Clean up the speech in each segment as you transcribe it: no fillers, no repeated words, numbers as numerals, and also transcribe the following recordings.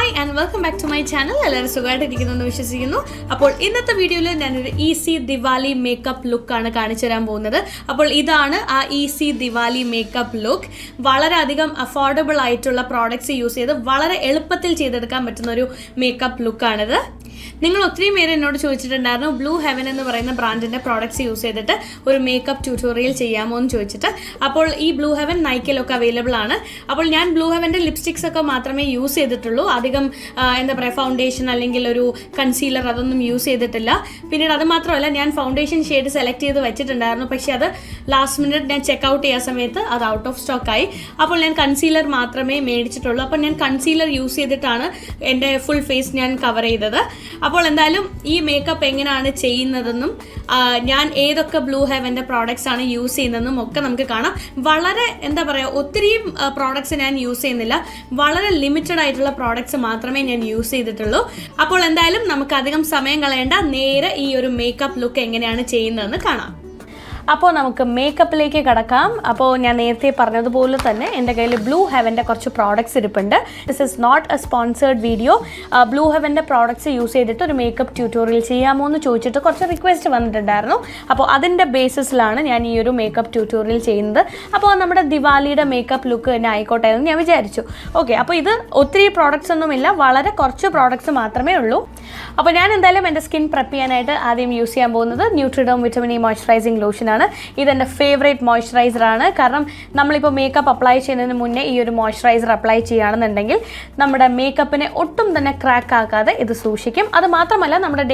Hi and welcome back to my channel. എല്ലാവരും സുഖമായിട്ടിരിക്കുന്നെന്ന് വിശ്വസിക്കുന്നു. അപ്പോൾ ഇന്നത്തെ വീഡിയോയിൽ ഞാനൊരു ഈസി ദിവാലി മേക്കപ്പ് ലുക്കാണ് കാണിച്ചു തരാൻ പോകുന്നത്. അപ്പോൾ ഇതാണ് ആ ഈസി ദിവാലി മേക്കപ്പ് ലുക്ക്. വളരെയധികം അഫോർഡബിൾ ആയിട്ടുള്ള പ്രോഡക്ട്സ് യൂസ് ചെയ്ത് വളരെ എളുപ്പത്തിൽ ചെയ്തെടുക്കാൻ പറ്റുന്ന ഒരു മേക്കപ്പ് ലുക്കാണിത്. നിങ്ങൾ ഒത്തിരി പേര് എന്നോട് ചോദിച്ചിട്ടുണ്ടായിരുന്നു ബ്ലൂ ഹെവൻ എന്ന് പറയുന്ന ബ്രാൻഡിൻ്റെ പ്രോഡക്ട്സ് യൂസ് ചെയ്തിട്ട് ഒരു മേക്കപ്പ് ട്യൂട്ടോറിയൽ ചെയ്യാമോ എന്ന് ചോദിച്ചിട്ട്. അപ്പോൾ ഈ ബ്ലൂ ഹെവൻ നൈക്കിലൊക്കെ അവൈലബിൾ ആണ്. അപ്പോൾ ഞാൻ ബ്ലൂ ഹെവൻ്റെ ലിപ്സ്റ്റിക്സ് ഒക്കെ മാത്രമേ യൂസ് ചെയ്തിട്ടുള്ളൂ. അധികം എന്താ പറയുക ഫൗണ്ടേഷൻ അല്ലെങ്കിൽ ഒരു കൺസീലർ അതൊന്നും യൂസ് ചെയ്തിട്ടില്ല. പിന്നീട് അത് മാത്രമല്ല, ഞാൻ ഫൗണ്ടേഷൻ ഷെയ്ഡ് സെലക്ട് ചെയ്ത് വെച്ചിട്ടുണ്ടായിരുന്നു. പക്ഷേ അത് ലാസ്റ്റ് മിനിറ്റ് ഞാൻ ചെക്കൗട്ട് ചെയ്യാൻ സമയത്ത് അത് ഔട്ട് ഓഫ് സ്റ്റോക്കായി. അപ്പോൾ ഞാൻ കൺസീലർ മാത്രമേ മേടിച്ചിട്ടുള്ളൂ. അപ്പോൾ ഞാൻ കൺസീലർ യൂസ് ചെയ്തിട്ടാണ് എൻ്റെ ഫുൾ ഫേസ് ഞാൻ കവർ ചെയ്തത്. അപ്പോൾ എന്തായാലും ഈ മേക്കപ്പ് എങ്ങനെയാണ് ചെയ്യുന്നതെന്നും ഞാൻ ഏതൊക്കെ ബ്ലൂ ഹെവൻ്റെ പ്രോഡക്റ്റ്സ് ആണ് യൂസ് ചെയ്യുന്നതെന്നും ഒക്കെ നമുക്ക് കാണാം. വളരെ എന്താ പറയുക, ഒത്തിരിയും പ്രോഡക്റ്റ്സ് ഞാൻ യൂസ് ചെയ്യുന്നില്ല. വളരെ ലിമിറ്റഡ് ആയിട്ടുള്ള പ്രോഡക്റ്റ്സ് മാത്രമേ ഞാൻ യൂസ് ചെയ്തിട്ടുള്ളൂ. അപ്പോൾ എന്തായാലും നമുക്ക് അധികം സമയം കളയേണ്ട, നേരെ ഈ ഒരു മേക്കപ്പ് ലുക്ക് എങ്ങനെയാണ് ചെയ്യുന്നതെന്ന് കാണാം. അപ്പോൾ നമുക്ക് മേക്കപ്പിലേക്ക് കടക്കാം. അപ്പോൾ ഞാൻ നേരത്തെ പറഞ്ഞതുപോലെ തന്നെ എൻ്റെ കയ്യിൽ ബ്ലൂ ഹെവൻ്റെ കുറച്ച് പ്രോഡക്റ്റ്സ് ഇരിപ്പുണ്ട്. This is not a sponsored video. Blue ഹെവൻ്റെ പ്രോഡക്റ്റ്സ് യൂസ് ചെയ്തിട്ട് ഒരു മേക്കപ്പ് ട്യൂട്ടോറിയൽ ചെയ്യാമോ എന്ന് ചോദിച്ചിട്ട് കുറച്ച് റിക്വസ്റ്റ് വന്നിട്ടുണ്ടായിരുന്നു. അപ്പോൾ അതിൻ്റെ ബേസിസിലാണ് ഞാൻ ഈ ഒരു മേക്കപ്പ് ട്യൂട്ടോറിയൽ ചെയ്യുന്നത്. അപ്പോൾ നമ്മുടെ ദിവാലിയുടെ മേക്കപ്പ് ലുക്ക് തന്നെ ആയിക്കോട്ടെ എന്ന് ഞാൻ വിചാരിച്ചു. ഓക്കെ, അപ്പോൾ ഇത് ഒത്തിരി പ്രോഡക്റ്റ്സ് ഒന്നുമില്ല, വളരെ കുറച്ച് പ്രോഡക്റ്റ്സ് മാത്രമേ ഉള്ളൂ. അപ്പോൾ ഞാൻ എന്തായാലും എൻ്റെ സ്കിൻ പ്രെപ്പ് ചെയ്യാനായിട്ട് ആദ്യം യൂസ് ചെയ്യാൻ പോകുന്നത് ന്യൂട്രിഡം വിറ്റമിൻ ഇ മോയ്സ്ചറൈസിങ് ലോഷനാണ്. ഇതെൻ്റെ ഫേവറേറ്റ് മോയ്സ്ചറൈസറാണ്. കാരണം നമ്മളിപ്പോൾ മേക്കപ്പ് അപ്ലൈ ചെയ്യുന്നതിന് മുന്നേ ഈ ഒരു മോയ്സ്ചറൈസർ അപ്ലൈ ചെയ്യുകയാണെന്നുണ്ടെങ്കിൽ നമ്മുടെ മേക്കപ്പിനെ ഒട്ടും തന്നെ ക്രാക്ക് ആക്കാതെ ഇത് സൂക്ഷിക്കും. അത് മാത്രമല്ല നമ്മുടെ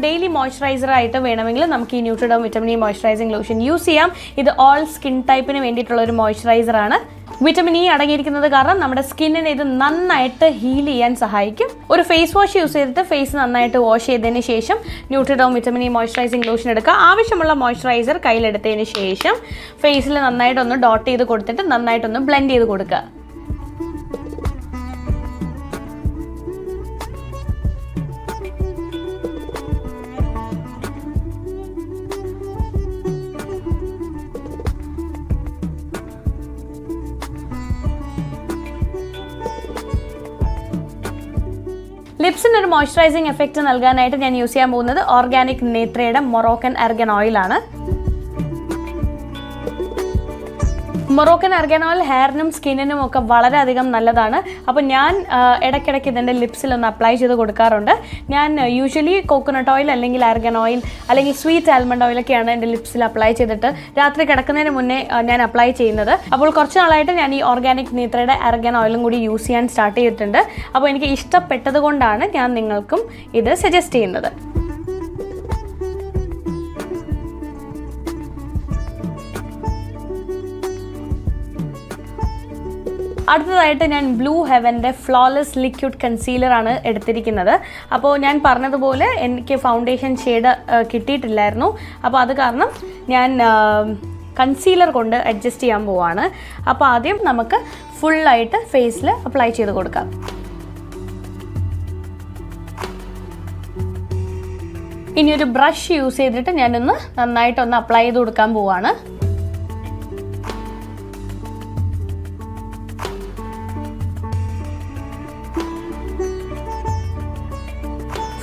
ഡെയിലി മോയ്സ്ചറൈസറായിട്ട് വേണമെങ്കിൽ നമുക്ക് ഈ Nutriderm vitamin E moisturising lotion use ചെയ്യാം. ഇത് ഓൾ സ്കിൻ ടൈപ്പിന് വേണ്ടിയിട്ടുള്ള ഒരു മോയ്സ്ചറൈസറാണ്. വിറ്റമിൻ ഇ അടങ്ങിയിരിക്കുന്നത് കാരണം നമ്മുടെ സ്കിന്നിനെ ഇത് നന്നായിട്ട് ഹീൽ ചെയ്യാൻ സഹായിക്കും. ഒരു ഫേസ് വാഷ് യൂസ് ചെയ്തിട്ട് ഫേസ് നന്നായിട്ട് വാഷ് ചെയ്തതിന് ശേഷം ന്യൂട്രിഡം വിറ്റമിൻ ഇ മോയ്സ്ചറൈസിങ് ലോഷൻ എടുക്കുക. ആവശ്യമുള്ള മോയ്സ്ചറൈസർ കയ്യിലെടുത്തതിന് ശേഷം ഫേസിൽ നന്നായിട്ടൊന്ന് ഡോട്ട് ചെയ്ത് കൊടുത്തിട്ട് നന്നായിട്ടൊന്ന് ബ്ലെൻഡ് ചെയ്ത് കൊടുക്കുക. ലിപ്സിന് ഒരു മോയ്സ്ചറൈസിങ് എഫക്റ്റ് നൽകാനായിട്ട് ഞാൻ യൂസ് ചെയ്യാൻ പോകുന്നത് ഓർഗാനിക് നേത്രയുടെ മൊറോക്കൻ അർഗൻ ഓയിലാണ്. മൊറോക്കൻ അർഗൻ ഓയിൽ ഹെയറിനും സ്കിന്നിനും ഒക്കെ വളരെയധികം നല്ലതാണ്. അപ്പോൾ ഞാൻ ഇടയ്ക്കിടയ്ക്ക് ഇതിൻ്റെ ലിപ്സിലൊന്ന് അപ്ലൈ ചെയ്ത് കൊടുക്കാറുണ്ട്. ഞാൻ യൂഷ്വലി കോക്കനട്ട് ഓയിൽ അല്ലെങ്കിൽ അർഗൻ ഓയിൽ അല്ലെങ്കിൽ സ്വീറ്റ് ആൽമണ്ട് ഓയിലൊക്കെയാണ് എൻ്റെ ലിപ്സിൽ അപ്ലൈ ചെയ്തിട്ട് രാത്രി കിടക്കുന്നതിന് മുന്നേ ഞാൻ അപ്ലൈ ചെയ്യുന്നത്. അപ്പോൾ കുറച്ച് നാളായിട്ട് ഞാൻ ഈ ഓർഗാനിക് നേത്രയുടെ അർഗൻ ഓയിലും കൂടി യൂസ് ചെയ്യാൻ സ്റ്റാർട്ട് ചെയ്തിട്ടുണ്ട്. അപ്പോൾ എനിക്ക് ഇഷ്ടപ്പെട്ടത് കൊണ്ടാണ് ഞാൻ നിങ്ങൾക്കും ഇത് സജസ്റ്റ് ചെയ്യുന്നത്. അടുത്തതായിട്ട് ഞാൻ ബ്ലൂ ഹെവൻ്റെ ഫ്ലോലെസ് ലിക്വിഡ് കൺസീലറാണ് എടുത്തിരിക്കുന്നത്. അപ്പോൾ ഞാൻ പറഞ്ഞതുപോലെ എനിക്ക് ഫൗണ്ടേഷൻ ഷെയ്ഡ് കിട്ടിയിട്ടില്ലായിരുന്നു. അപ്പോൾ അത് കാരണം ഞാൻ കൺസീലർ കൊണ്ട് അഡ്ജസ്റ്റ് ചെയ്യാൻ പോവാണ്. അപ്പോൾ ആദ്യം നമുക്ക് ഫുള്ളായിട്ട് ഫേസിൽ അപ്ലൈ ചെയ്ത് കൊടുക്കാം. ഇനി ഒരു ബ്രഷ് യൂസ് ചെയ്തിട്ട് ഞാനൊന്ന് നന്നായിട്ടൊന്ന് അപ്ലൈ ചെയ്ത് കൊടുക്കാൻ പോവാണ്.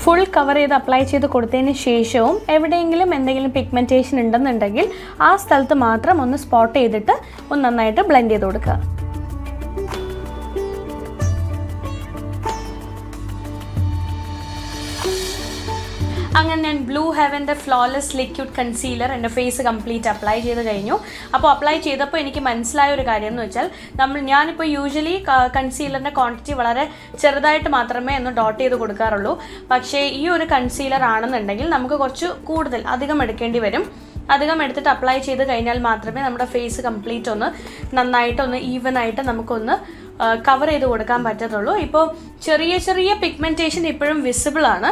ഫുൾ കവർ ചെയ്ത് അപ്ലൈ ചെയ്ത് കൊടുത്തതിന് ശേഷവും എവിടെയെങ്കിലും എന്തെങ്കിലും പിഗ്മെൻറ്റേഷൻ ഉണ്ടെന്നുണ്ടെങ്കിൽ ആ സ്ഥലത്ത് മാത്രം ഒന്ന് സ്പോട്ട് ചെയ്തിട്ട് ഒന്ന് നന്നായിട്ട് ബ്ലെൻഡ് ചെയ്ത് കൊടുക്കുക. അങ്ങനെ ഞാൻ ബ്ലൂ ഹെവൻ്റെ ഫ്ലോലെസ് ലിക്വിഡ് കൺസീലർ എൻ്റെ ഫേസ് കംപ്ലീറ്റ് അപ്ലൈ ചെയ്ത് കഴിഞ്ഞു. അപ്പോൾ അപ്ലൈ ചെയ്തപ്പോൾ എനിക്ക് മനസ്സിലായ ഒരു കാര്യം എന്ന് വെച്ചാൽ ഞാനിപ്പോൾ യൂഷ്വലി കൺസീലറിൻ്റെ ക്വാണ്ടിറ്റി വളരെ ചെറുതായിട്ട് മാത്രമേ ഒന്ന് ഡോട്ട് ചെയ്ത് കൊടുക്കാറുള്ളൂ. പക്ഷേ ഈ ഒരു കൺസീലർ ആണെന്നുണ്ടെങ്കിൽ നമുക്ക് കുറച്ച് കൂടുതൽ അധികം എടുക്കേണ്ടി വരും. അധികം എടുത്തിട്ട് അപ്ലൈ ചെയ്ത് കഴിഞ്ഞാൽ മാത്രമേ നമ്മുടെ ഫേസ് കംപ്ലീറ്റ് ഒന്ന് നന്നായിട്ടൊന്ന് ഈവനായിട്ട് നമുക്കൊന്ന് കവർ ചെയ്ത് കൊടുക്കാൻ പറ്റത്തുള്ളൂ. ഇപ്പോൾ ചെറിയ ചെറിയ പിഗ്മെൻറ്റേഷൻ ഇപ്പോഴും വിസിബിൾ ആണ്.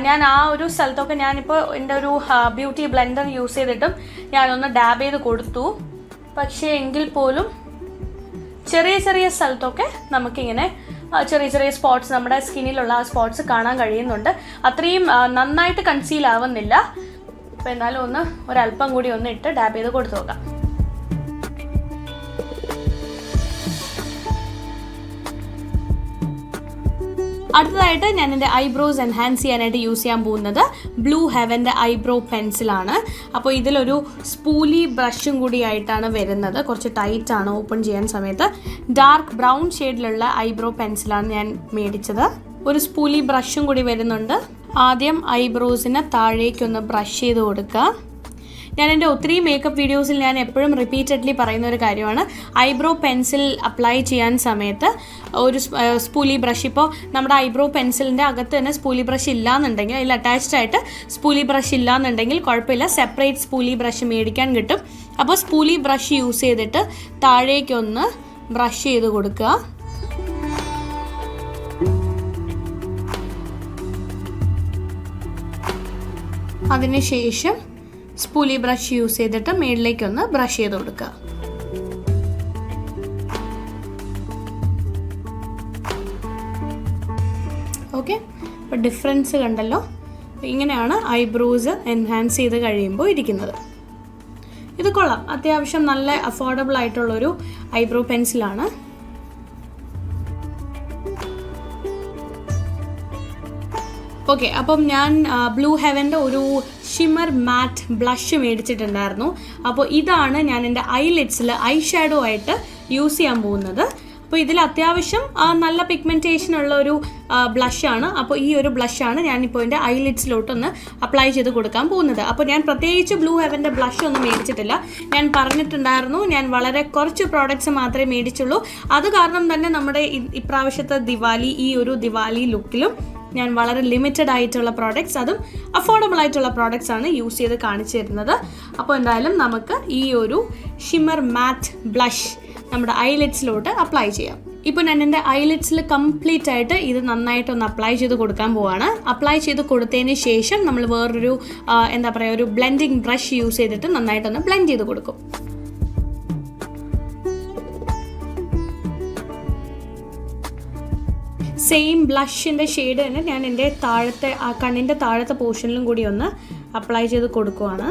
ഞാൻ ആ ഒരു സ്ഥലത്തൊക്കെ ഞാനിപ്പോൾ എൻ്റെ ഒരു ബ്യൂട്ടി ബ്ലെൻഡർ യൂസ് ചെയ്തിട്ടും ഞാനൊന്ന് ഡാബ് ചെയ്ത് കൊടുത്തു. പക്ഷേ എങ്കിൽ പോലും ചെറിയ ചെറിയ സ്ഥലത്തൊക്കെ നമുക്കിങ്ങനെ ചെറിയ ചെറിയ സ്പോട്ട്സ് നമ്മുടെ സ്കിന്നിലുള്ള ആ സ്പോട്ട്സ് കാണാൻ കഴിയുന്നുണ്ട്. അത്രയും നന്നായിട്ട് കൺസീൽ ആവുന്നില്ല. അപ്പോൾ എന്നാലും ഒന്ന് ഒരല്പം കൂടി ഒന്ന് ഇട്ട് ഡാബ് ചെയ്ത് കൊടുത്തു നോക്കാം. അടുത്തതായിട്ട് ഞാൻ എൻ്റെ ഐബ്രോസ് എൻഹാൻസ് ചെയ്യാനായിട്ട് യൂസ് ചെയ്യാൻ പോകുന്നത് ബ്ലൂ ഹെവൻ്റെ ഐബ്രോ പെൻസിലാണ്. അപ്പോൾ ഇതിലൊരു സ്പൂലി ബ്രഷും കൂടിയായിട്ടാണ് വരുന്നത്. കുറച്ച് ടൈറ്റാണ് ഓപ്പൺ ചെയ്യാൻ സമയത്ത്. ഡാർക്ക് ബ്രൗൺ ഷെയ്ഡിലുള്ള ഐബ്രോ പെൻസിലാണ് ഞാൻ മേടിച്ചത്. ഒരു സ്പൂലി ബ്രഷും കൂടി വരുന്നുണ്ട്. ആദ്യം ഐബ്രോസിനെ താഴേക്കൊന്ന് ബ്രഷ് ചെയ്ത് കൊടുക്കുക. ഞാൻ എൻ്റെ ഒത്തിരി മേക്കപ്പ് വീഡിയോസിൽ ഞാൻ എപ്പോഴും റിപ്പീറ്റഡ്ലി പറയുന്ന ഒരു കാര്യമാണ്, ഐബ്രോ പെൻസിൽ അപ്ലൈ ചെയ്യാൻ സമയത്ത് ഒരു സ്പൂലി ബ്രഷ്, ഇപ്പോൾ നമ്മുടെ ഐബ്രോ പെൻസിലിൻ്റെ അകത്ത് തന്നെ സ്പൂലി ബ്രഷ് ഇല്ലയെന്നുണ്ടെങ്കിൽ, അതിൽ അറ്റാച്ച്ഡ് ആയിട്ട് സ്പൂലി ബ്രഷ് ഇല്ലയെന്നുണ്ടെങ്കിൽ കുഴപ്പമില്ല, സെപ്പറേറ്റ് സ്പൂലി ബ്രഷ് മേടിക്കാൻ കിട്ടും. അപ്പോൾ സ്പൂലി ബ്രഷ് യൂസ് ചെയ്തിട്ട് താഴേക്കൊന്ന് ബ്രഷ് ചെയ്ത് കൊടുക്കുക. അതിനുശേഷം സ്പൂലി ബ്രഷ് യൂസ് ചെയ്തിട്ട് മേളിലേക്കൊന്ന് ബ്രഷ് ചെയ്ത് കൊടുക്കുക. ഓക്കെ, അപ്പോൾ ഡിഫറൻസ് കണ്ടല്ലോ. ഇങ്ങനെയാണ് ഐബ്രോസ് എൻഹാൻസ് ചെയ്ത് കഴിയുമ്പോൾ ഇരിക്കുന്നത്. ഇത് കൊള്ളാം, അത്യാവശ്യം നല്ല അഫോർഡബിൾ ആയിട്ടുള്ളൊരു ഐബ്രോ പെൻസിലാണ്. ഓക്കെ, അപ്പം ഞാൻ ബ്ലൂ ഹെവൻ്റെ ഒരു ഷിമ്മർ മാറ്റ് ബ്ലഷ് മേടിച്ചിട്ടുണ്ടായിരുന്നു. അപ്പോൾ ഇതാണ് ഞാൻ എൻ്റെ ഐലിഡ്സിൽ ഐ ഷാഡോ ആയിട്ട് യൂസ് ചെയ്യാൻ പോകുന്നത്. അപ്പോൾ ഇതിൽ അത്യാവശ്യം നല്ല പിഗ്മെൻറ്റേഷൻ ഉള്ള ഒരു ബ്ലഷാണ്. അപ്പോൾ ഈ ഒരു ബ്ലഷാണ് ഞാനിപ്പോൾ എൻ്റെ ഐലിഡ്സിലോട്ടൊന്ന് അപ്ലൈ ചെയ്ത് കൊടുക്കാൻ പോകുന്നത്. അപ്പോൾ ഞാൻ പ്രത്യേകിച്ച് ബ്ലൂ ഹെവൻ്റെ ബ്ലഷ് ഒന്നും മേടിച്ചിട്ടില്ല. ഞാൻ പറഞ്ഞിട്ടുണ്ടായിരുന്നു, ഞാൻ വളരെ കുറച്ച് പ്രോഡക്റ്റ്സ് മാത്രമേ മേടിച്ചുള്ളൂ. അത് കാരണം തന്നെ നമ്മുടെ ഇപ്രാവശ്യത്തെ ദിവാലി, ഈ ഒരു ദിവാലി ലുക്കിലും ഞാൻ വളരെ ലിമിറ്റഡ് ആയിട്ടുള്ള പ്രോഡക്റ്റ്സ്, അതും അഫോർഡബിൾ ആയിട്ടുള്ള പ്രോഡക്റ്റ്സ് ആണ് യൂസ് ചെയ്ത് കാണിച്ചു തരുന്നത്. അപ്പോൾ എന്തായാലും നമുക്ക് ഈ ഒരു ഷിമ്മർ മാറ്റ് ബ്ലഷ് നമ്മുടെ ഐലിഡ്സിലോട്ട് അപ്ലൈ ചെയ്യാം. ഇപ്പോൾ ഞാൻ എൻ്റെ ഐലിഡ്സിൽ കംപ്ലീറ്റ് ആയിട്ട് ഇത് നന്നായിട്ടൊന്ന് അപ്ലൈ ചെയ്ത് കൊടുക്കാൻ പോവാണ്. അപ്ലൈ ചെയ്ത് കൊടുത്തതിന് ശേഷം നമ്മൾ വേറൊരു എന്താ പറയുക, ഒരു ബ്ലെൻഡിങ് ബ്രഷ് യൂസ് ചെയ്തിട്ട് നന്നായിട്ടൊന്ന് ബ്ലെൻഡ് ചെയ്ത് കൊടുക്കും. സെയിം ബ്ലഷിൻ്റെ ഷെയ്ഡ് തന്നെ ഞാൻ എൻ്റെ താഴത്തെ കണ്ണിൻ്റെ താഴത്തെ പോർഷനിലും കൂടി ഒന്ന് അപ്ലൈ ചെയ്ത് കൊടുക്കുവാണ്.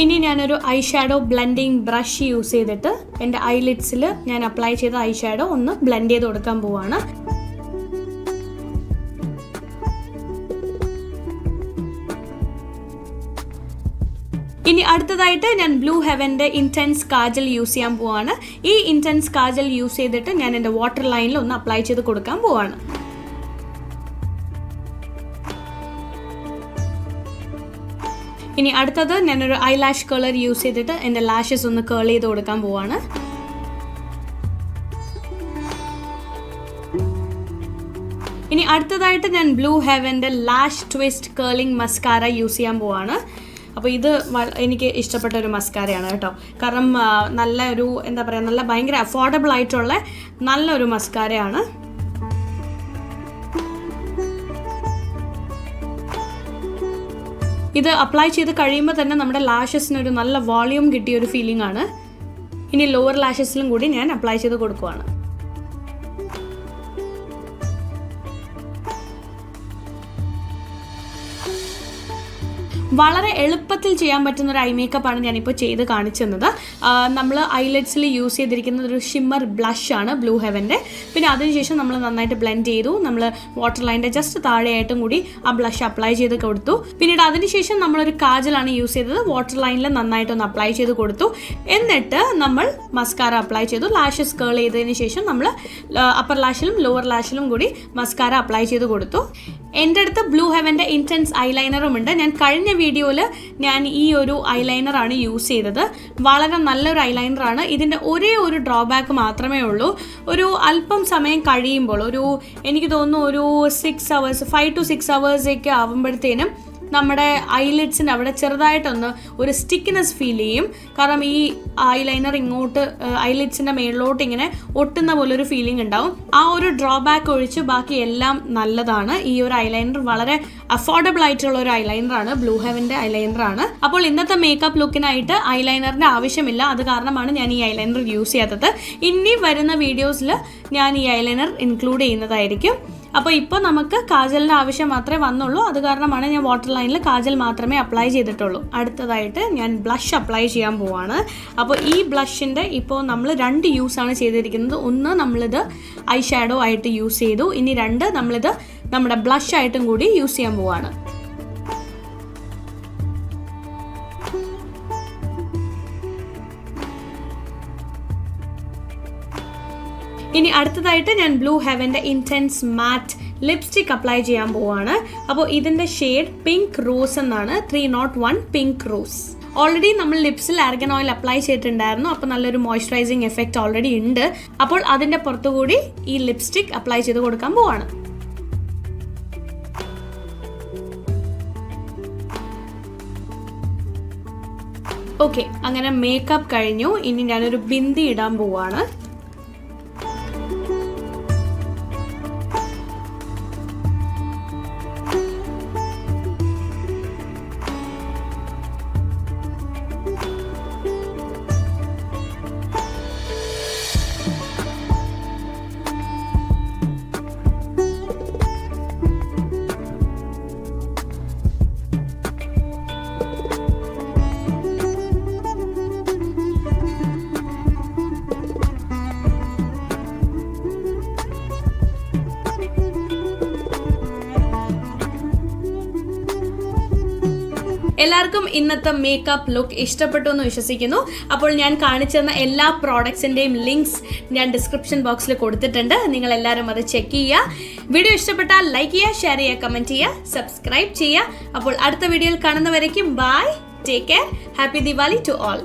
ഇനി ഞാനൊരു I shadow blending brush use ചെയ്തിട്ട് എൻ്റെ ഐലിഡ്സിൽ ഞാൻ അപ്ലൈ ചെയ്ത ഐ ഷാഡോ ഒന്ന് ബ്ലെൻഡ് ചെയ്ത് കൊടുക്കാൻ പോവാണ്. ഇനി അടുത്തതായിട്ട് ഞാൻ ബ്ലൂ ഹെവൻ്റെ ഇൻറ്റൻസ് കാജൽ യൂസ് ചെയ്യാൻ പോവാണ്. ഈ ഇൻറ്റൻസ് കാജൽ യൂസ് ചെയ്തിട്ട് ഞാൻ എൻ്റെ വാട്ടർ ലൈനിൽ ഒന്ന് അപ്ലൈ ചെയ്ത് കൊടുക്കാൻ പോവാണ്. ഇനി അടുത്തത് ഞാനൊരു ഐലാഷ് കളർ യൂസ് ചെയ്തിട്ട് എൻ്റെ ലാഷസ് ഒന്ന് കേൾ ചെയ്ത് കൊടുക്കാൻ പോവാണ്. ഇനി അടുത്തതായിട്ട് ഞാൻ ബ്ലൂ ഹെവൻ്റെ lash twist curling mascara use ചെയ്യാൻ പോവാണ്. അപ്പോൾ ഇത് എനിക്ക് ഇഷ്ടപ്പെട്ട ഒരു മസ്കാരയാണ് കേട്ടോ. കാരണം നല്ല ഒരു എന്താ പറയുക, നല്ല ഭയങ്കര അഫോർഡബിൾ ആയിട്ടുള്ള നല്ലൊരു മസ്കാരയാണ്. ഇത് അപ്ലൈ ചെയ്ത് കഴിയുമ്പോൾ തന്നെ നമ്മുടെ ലാഷസിനൊരു നല്ല വോളിയൂം കിട്ടിയ ഒരു ഫീലിംഗ് ആണ്. ഇനി ലോവർ ലാഷസിലും കൂടി ഞാൻ അപ്ലൈ ചെയ്ത് കൊടുക്കുവാണ്. വളരെ എളുപ്പത്തിൽ ചെയ്യാൻ പറ്റുന്ന ഒരു ഐ മേക്കപ്പാണ് ഞാനിപ്പോൾ ചെയ്ത് കാണിച്ചു തന്നത്. നമ്മൾ ഐലറ്റ്സിൽ യൂസ് ചെയ്തിരിക്കുന്നത് ഒരു ഷിമ്മർ ബ്ലഷാണ് ബ്ലൂ ഹെവൻ്റെ. പിന്നെ അതിനുശേഷം നമ്മൾ നന്നായിട്ട് ബ്ലെൻഡ് ചെയ്തു. നമ്മൾ വാട്ടർ ലൈനിൻ്റെ ജസ്റ്റ് താഴെയായിട്ടും കൂടി ആ ബ്ലഷ് അപ്ലൈ ചെയ്ത് കൊടുത്തു. പിന്നീട് അതിനുശേഷം നമ്മളൊരു കാജലാണ് യൂസ് ചെയ്തത്. വാട്ടർ ലൈനിൽ നന്നായിട്ടൊന്ന് അപ്ലൈ ചെയ്ത് കൊടുത്തു. എന്നിട്ട് നമ്മൾ മസ്കാര അപ്ലൈ ചെയ്തു. ലാഷസ് കേൾ ചെയ്തതിന് ശേഷം നമ്മൾ അപ്പർ ലാഷിലും ലോവർ ലാഷിലും കൂടി മസ്കാര അപ്ലൈ ചെയ്ത് കൊടുത്തു. എൻ്റെ അടുത്ത് ബ്ലൂ ഹെവൻ്റെ ഇൻറ്റൻസ് ഐലൈനറും ഉണ്ട്. ഞാൻ കഴിഞ്ഞ വീഡിയോയിൽ ഞാൻ ഈ ഒരു ഐലൈനറാണ് യൂസ് ചെയ്തത്. വളരെ നല്ലൊരു ഐലൈനറാണ്. ഇതിൻ്റെ ഒരേ ഒരു ഡ്രോബാക്ക് മാത്രമേ ഉള്ളൂ. ഒരു അല്പം സമയം കഴിയുമ്പോൾ, എനിക്ക് തോന്നുന്നു ഒരു 5 to 6 hours ആവുമ്പോഴത്തേനും നമ്മുടെ ഐലിഡ്സിൻ്റെ അവിടെ ചെറുതായിട്ടൊന്ന് ഒരു സ്റ്റിക്കിനെസ് ഫീൽ ചെയ്യും. കാരണം ഈ ഐലൈനർ ഇങ്ങോട്ട് ഐലിഡ്സിൻ്റെ മേളിലോട്ട് ഇങ്ങനെ ഒട്ടുന്ന പോലൊരു ഫീലിംഗ് ഉണ്ടാവും. ആ ഒരു ഡ്രോബാക്ക് ഒഴിച്ച് ബാക്കി എല്ലാം നല്ലതാണ്. ഈ ഒരു ഐലൈനർ വളരെ അഫോർഡബിൾ ആയിട്ടുള്ള ഒരു ഐലൈനറാണ്, ബ്ലൂ ഹെവൻ്റെ ഐലൈനറാണ്. അപ്പോൾ ഇന്നത്തെ മേക്കപ്പ് ലുക്കിനായിട്ട് ഐലൈനറിൻ്റെ ആവശ്യമില്ല. അത് കാരണമാണ് ഞാൻ ഈ ഐലൈനർ യൂസ് ചെയ്യാത്തത്. ഇനി വരുന്ന വീഡിയോസിൽ ഞാൻ ഈ ഐലൈനർ ഇൻക്ലൂഡ് ചെയ്യുന്നതായിരിക്കും. അപ്പോൾ ഇപ്പോൾ നമുക്ക് കാജലിൻ്റെ ആവശ്യം മാത്രമേ വന്നുള്ളൂ. അത് കാരണമാണ് ഞാൻ വാട്ടർ ലൈനിൽ കാജൽ മാത്രമേ അപ്ലൈ ചെയ്തിട്ടുള്ളൂ. അടുത്തതായിട്ട് ഞാൻ ബ്ലഷ് അപ്ലൈ ചെയ്യാൻ പോവാണ്. അപ്പോൾ ഈ ബ്ലഷിൻ്റെ ഇപ്പോൾ നമ്മൾ 2 യൂസാണ് ചെയ്തിരിക്കുന്നത്. ഒന്ന് നമ്മളിത് ഐ ഷാഡോ ആയിട്ട് യൂസ് ചെയ്തു. ഇനി 2 നമ്മളിത് നമ്മുടെ ബ്ലഷ് ആയിട്ടും കൂടി യൂസ് ചെയ്യാൻ പോവാണ്. ഇനി അടുത്തതായിട്ട് ഞാൻ ബ്ലൂ ഹെവൻ്റെ ഇൻറ്റൻസ് മാറ്റ് ലിപ്സ്റ്റിക് അപ്ലൈ ചെയ്യാൻ പോവാണ്. അപ്പോൾ ഇതിൻ്റെ ഷെയ്ഡ് പിങ്ക് റോസ് എന്നാണ്, 301 പിങ്ക് റോസ്. ഓൾറെഡി നമ്മൾ ലിപ്സിൽ ആർഗൻ ഓയിൽ അപ്ലൈ ചെയ്തിട്ടുണ്ടായിരുന്നു. അപ്പോൾ നല്ലൊരു മോയ്സ്ചറൈസിങ് എഫക്റ്റ് ഓൾറെഡി ഉണ്ട്. അപ്പോൾ അതിൻ്റെ പുറത്തുകൂടി ഈ ലിപ്സ്റ്റിക് അപ്ലൈ ചെയ്ത് കൊടുക്കാൻ പോവാണ്. ഓക്കെ, അങ്ങനെ മേക്കപ്പ് കഴിഞ്ഞു. ഇനി ഞാനൊരു ബിന്ദി ഇടാൻ പോവാണ്. എല്ലാവർക്കും ഇന്നത്തെ മേക്കപ്പ് ലുക്ക് ഇഷ്ടപ്പെട്ടു എന്ന് വിശ്വസിക്കുന്നു. അപ്പോൾ ഞാൻ കാണിച്ചു തന്ന എല്ലാ പ്രോഡക്ട്സിൻ്റെയും ലിങ്ക്സ് ഞാൻ ഡിസ്ക്രിപ്ഷൻ ബോക്സിൽ കൊടുത്തിട്ടുണ്ട്. നിങ്ങൾ എല്ലാവരും അത് ചെക്ക് ചെയ്യുക. വീഡിയോ ഇഷ്ടപ്പെട്ടാൽ ലൈക്ക് ചെയ്യുക, ഷെയർ ചെയ്യുക, കമൻറ്റ് ചെയ്യുക, സബ്സ്ക്രൈബ് ചെയ്യുക. അപ്പോൾ അടുത്ത വീഡിയോയിൽ കാണുന്നവരേക്കും bye, take care, happy Diwali to all.